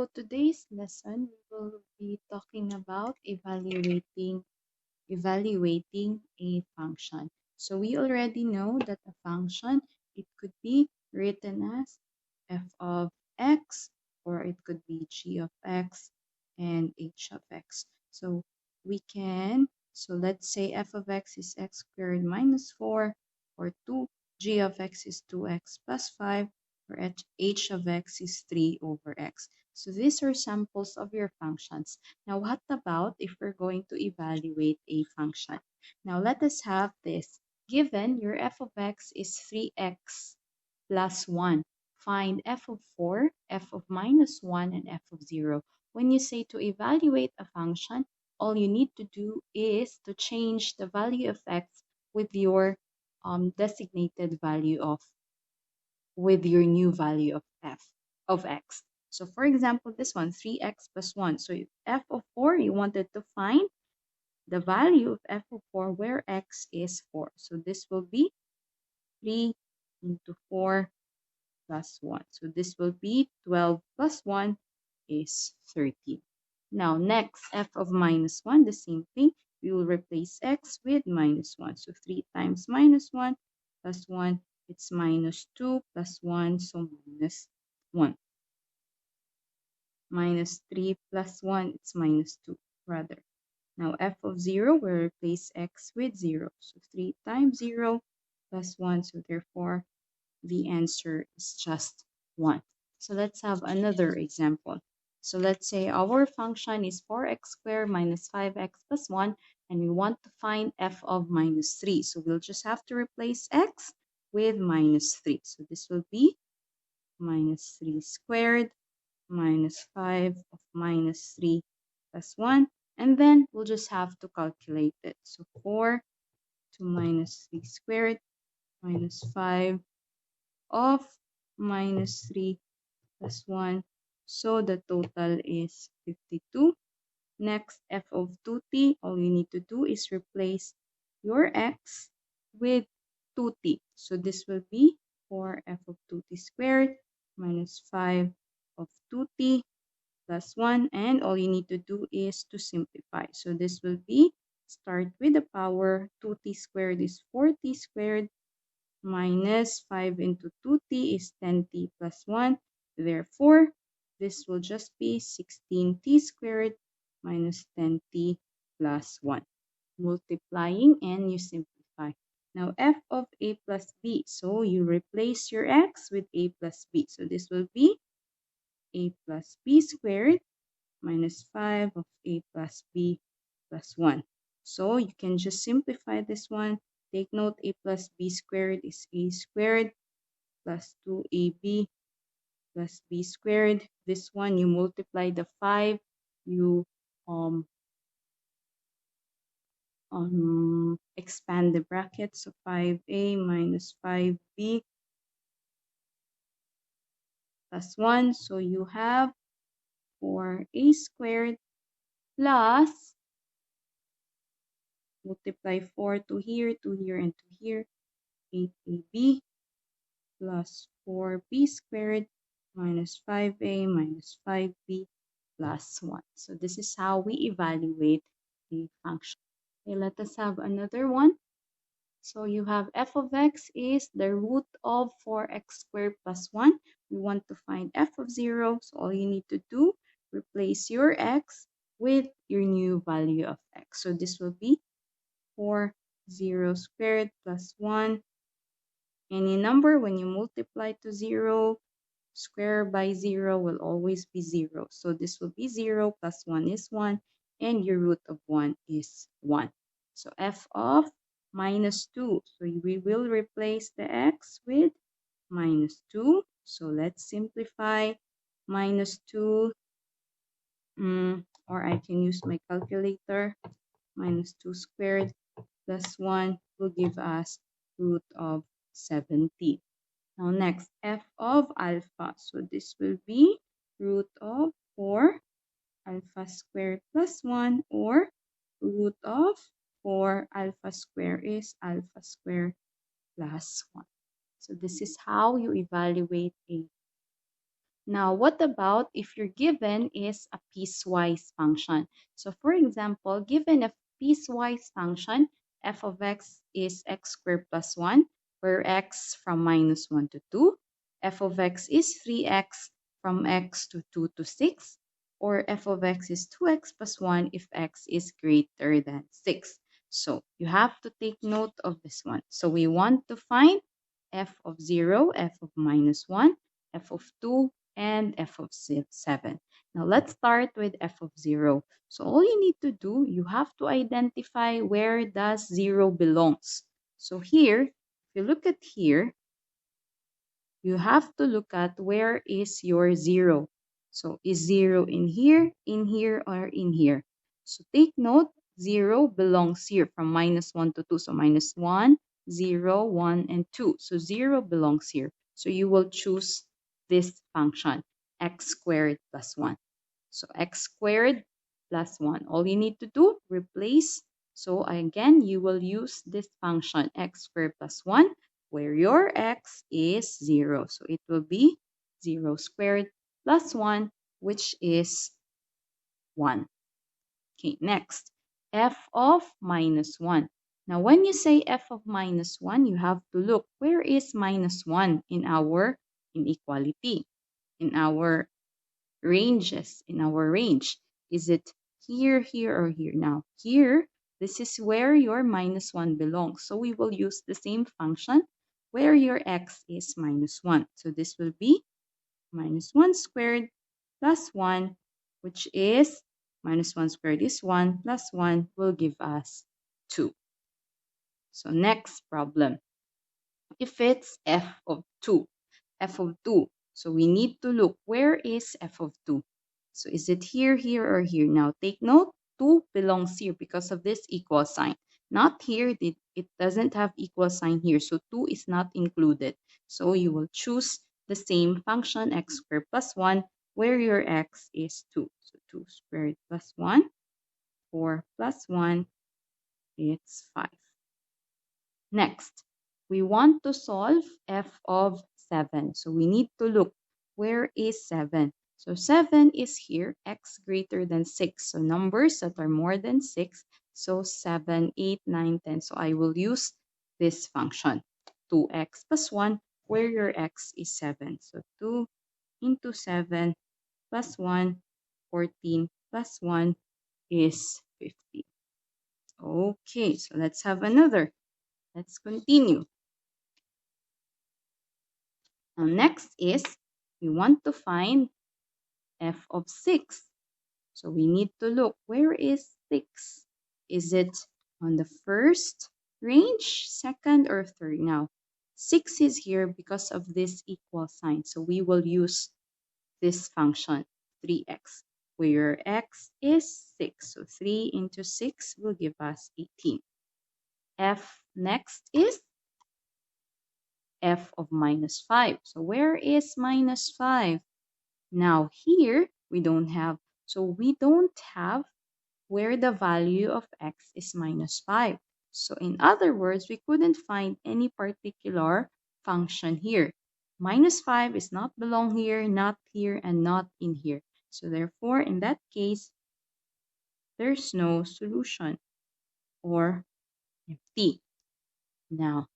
So today's lesson, we will be talking about evaluating a function. So we already know that a function, it could be written as f of x, or it could be g of x and h of x. So let's say f of x is x squared minus 4, or 2, g of x is 2x plus 5, or h of x is 3 over x. So these are samples of your functions. Now, what about if we're going to evaluate a function? Now, let us have this. Given your f of x is 3x plus 1. Find f of 4, f of minus 1, and f of 0. When you say to evaluate a function, all you need to do is to change the value of x with your designated value with your new value of x. So for example, this one, 3x plus 1. So if f of 4, you wanted to find the value of f of 4 where x is 4. So this will be 3 into 4 plus 1. So this will be 12 plus 1 is 13. Now next, f of minus 1, the same thing. We will replace x with minus 1. So 3 times minus 1 plus 1, it's minus 2 plus 1, so minus 1. Minus 3 plus 1, it's minus 2 rather. Now f of 0, we'll replace x with 0. So 3 times 0 plus 1, so therefore the answer is just 1. So let's have another example. So let's say our function is 4x squared minus 5x plus 1, and we want to find f of minus 3. So we'll just have to replace x with minus 3. So this will be minus 3 squared minus 5 of minus 3 plus 1. And then we'll just have to calculate it. So 4 to minus 3 squared minus 5 of minus 3 plus 1. So the total is 52. Next, f of 2t, all you need to do is replace your x with 2t. So this will be 4f of 2t squared minus 5 of 2t plus 1. And all you need to do is to simplify. So this will be, start with the power, 2t squared is 4t squared minus 5 into 2t is 10t plus 1. Therefore, this will just be 16t squared minus 10t plus 1. Multiplying and you simplify. Now, f of a plus b. So you replace your x with a plus b. So this will be a plus b squared minus 5 of a plus b plus 1. So you can just simplify this one. Take note, a plus b squared is a squared plus 2ab plus b squared. This one, you multiply the 5, you expand the bracket. So 5a minus 5b plus 1. So you have 4a squared plus, multiply 4 to here, and to here, 8ab plus 4b squared minus 5a minus 5b plus 1. So this is how we evaluate a function. Okay, let us have another one. So you have f of x is the root of 4x squared plus 1. We want to find f of 0. So all you need to do, replace your x with your new value of x. So this will be 4 0 squared plus 1. Any number, when you multiply to 0, square by 0 will always be 0. So this will be 0 plus 1 is 1, and your root of 1 is 1. So f of minus 2. So we will replace the x with minus 2. So let's simplify. Minus 2, or I can use my calculator. Minus 2 squared plus 1 will give us root of 17. Now next, f of alpha. So this will be root of 4 alpha squared plus 1, or root of 4 alpha squared is alpha squared plus 1. So this is how you evaluate a Now, what about if your given is a piecewise function? So, for example, given a piecewise function, f of x is x squared plus 1, where x from minus 1 to 2. F of x is 3x from x to 2 to 6. Or f of x is 2x plus 1 if x is greater than 6. So, you have to take note of this one. So, we want to find f of 0, f of minus 1, f of 2, and f of 7. Now let's start with f of 0. So all you need to do, you have to identify where does 0 belongs. So here, if you look at here, you have to look at where is your 0. So is 0 in here, or in here? So take note, 0 belongs here from minus 1 to 2. So minus 1, 0, 1, and 2. So 0 belongs here. So you will choose this function, x squared plus 1. So x squared plus 1. All you need to do, replace. So again, you will use this function, x squared plus 1, where your x is 0. So it will be 0 squared plus 1, which is 1. Okay, next, f of minus 1. Now, when you say f of minus 1, you have to look, where is minus 1 in our inequality, in our ranges, in our range? Is it here, here, or here? Now, here, this is where your minus 1 belongs. So we will use the same function where your x is minus 1. So this will be minus 1 squared plus 1, which is minus 1 squared is 1 plus 1 will give us 2. So next problem. If it's f of 2, f of 2. So we need to look, where is f of 2? So is it here, here, or here? Now take note, 2 belongs here because of this equal sign. Not here, it doesn't have equal sign here. So 2 is not included. So you will choose the same function, x squared plus 1, where your x is 2. So 2 squared plus 1, 4 plus 1, it's 5. Next, we want to solve f of 7. So we need to look, where is 7? So 7 is here, x greater than 6. So numbers that are more than 6. So 7, 8, 9, 10. So I will use this function, 2x plus 1, where your x is 7. So 2 into 7 plus 1, 14 plus 1 is 50. Okay, so let's have another. Let's continue. Now next is, we want to find f of 6. So we need to look, where is 6? Is it on the first range, second, or third? Now, 6 is here because of this equal sign. So we will use this function, 3x, where x is 6. So 3 into 6 will give us 18. F next is f of minus 5. So where is minus 5? Now here, we don't have where the value of x is minus 5. So in other words, we couldn't find any particular function here. Minus 5 is not belong here, not here, and not in here. So therefore, in that case, there's no solution or empty. Now,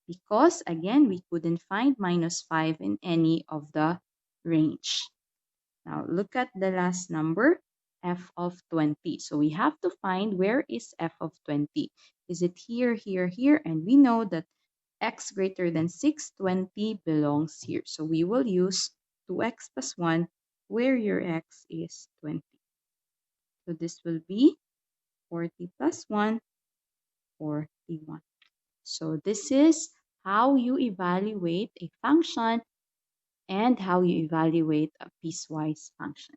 because again, we couldn't find minus 5 in any of the range. Now, look at the last number, f of 20. So we have to find, where is f of 20? Is it here, here, here? And we know that x greater than 6, 20 belongs here. So we will use 2x plus 1, where your x is 20. So this will be 40 plus 1, 41. So this is how you evaluate a function and how you evaluate a piecewise function.